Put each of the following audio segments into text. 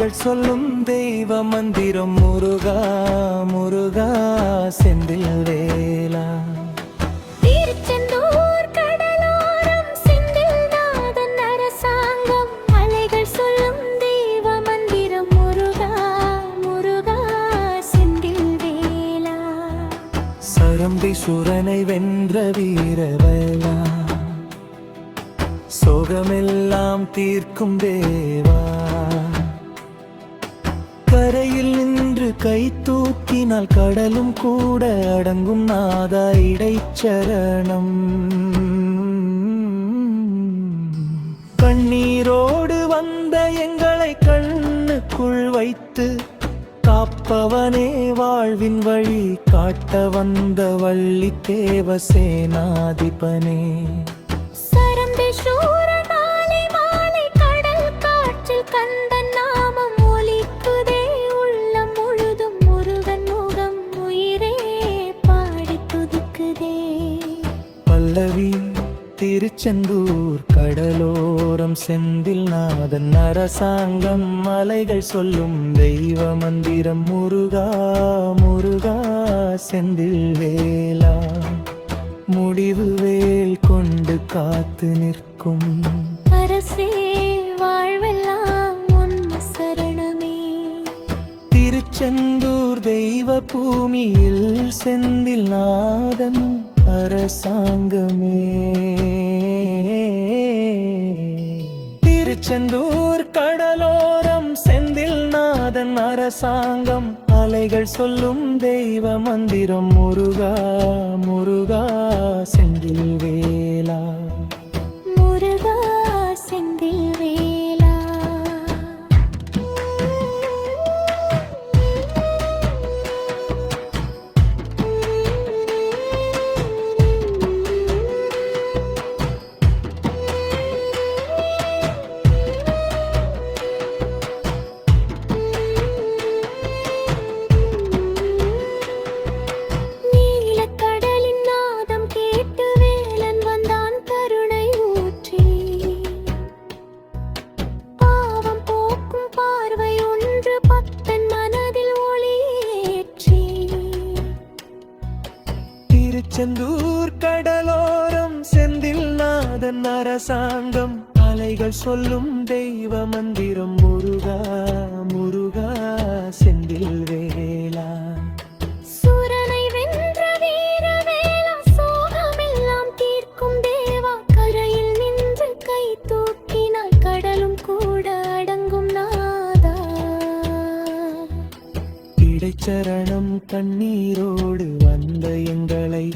அலைகள் சொல்லும் தெய்வ மந்திரம் முருகா முருகா செந்தில் வேலா. திருச்செந்தூர் கடலோரம் செந்தில் நாதன் அரசாங்கம் அலைகள் சொல்லும் தெய்வ மந்திரம் முருகா முருகா செந்தில் வேலா. சரம்பி சுரனை வென்ற வீரவேலா, சோகமெல்லாம் தீர்க்கும் தேவா. கரையில் நின்று கை தூக்கினால் கடலும் கூட அடங்கும் நாதா இடைச்சரணம். கண்ணீரோடு வந்த எங்களை கண்ணுக்குள் வைத்து காப்பவனே, வாழ்வின் வழி காட்ட வந்த வள்ளி தேவ சேனாதிபனே. பல்லவி திருச்செந்தூர் கடலோரம் செந்தில் நாதன் அரசாங்கம் அலைகள் சொல்லும் தெய்வ மந்திரம் முருகா முருகா செந்தில் வேலா. முடிவு வேல் கொண்டு காத்து நிற்கும் அரசே வாழ்வெல்லாம் உன் சரணமே. திருச்செந்தூர் தெய்வ பூமியில் செந்தில் நாதன் அரசாங்கமே. திருச்செந்தூர் கடலோரம் செந்தில் நாதன் அரசாங்கம் அலைகள் சொல்லும் தெய்வ மந்திரம் முருகா முருகா செந்தில் வேலா. முருகா செந்தில் வேலா. திருச்செந்தூர் கடலோரம் செந்தில் நாதன் அரசாங்கம் அலைகள் சொல்லும் தெய்வ மந்திரம் முருகா முருகா செந்தில் வேலா. சூரனை வென்ற வீரவேலா, சோகமெல்லாம் தீர்க்கும் தேவா. கரையில் நின்று கை தூக்கினால் கடலும் கூட அடங்கும் நாதா. இடைச்சரணம் கண்ணீரோடு வந்த எங்களை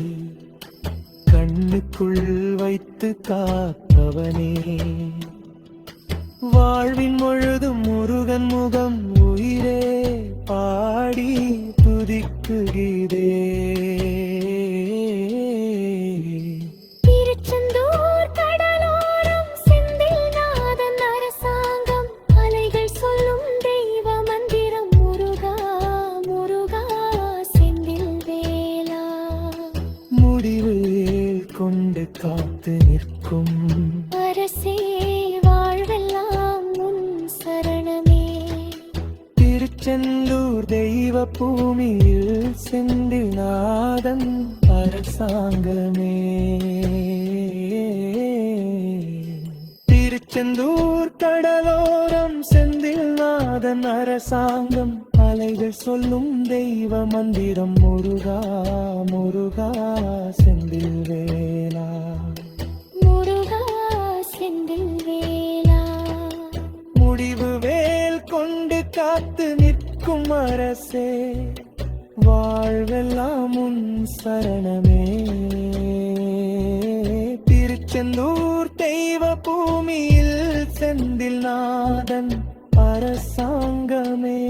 கண்ணுக்குள் வைத்து காப்பவனே, வாழ்வின் முழுதும் முருகன் முகம் உயிரே பாடி துதிக்குகிறே. திருச்செந்தூர் கடலோரம் செந்தில் நாதன் அரசாங்கம் அலைகள் சொல்லும் தெய்வ மந்திரம் முருகா முருகா செந்தில் வேலா. முடிவு கொண்டு காத்து நிற்கும் அரசே வாழ்வெல்லாம் உன் சரணமே. திருச்செந்தூர் தெய்வ பூமியில் செந்தில் நாதன் அரசாங்கமே. திருச்செந்தூர் கடலோரம் செந்தில் நாதன் அரசாங்கம் அலைகள் சொல்லும் தெய்வ மந்திரம் முருகா முருகா செந்தில் வேலா. முருகா செந்தில் வேலா. முடிவு வேல் கொண்டு காத்து நிற்கும் அரசே, வாழ்வெல்லாம் உன் சரணமே. திருச்செந்தூர் தெய்வ பூமியில் செந்தில் நாதன் அரசாங்கமே.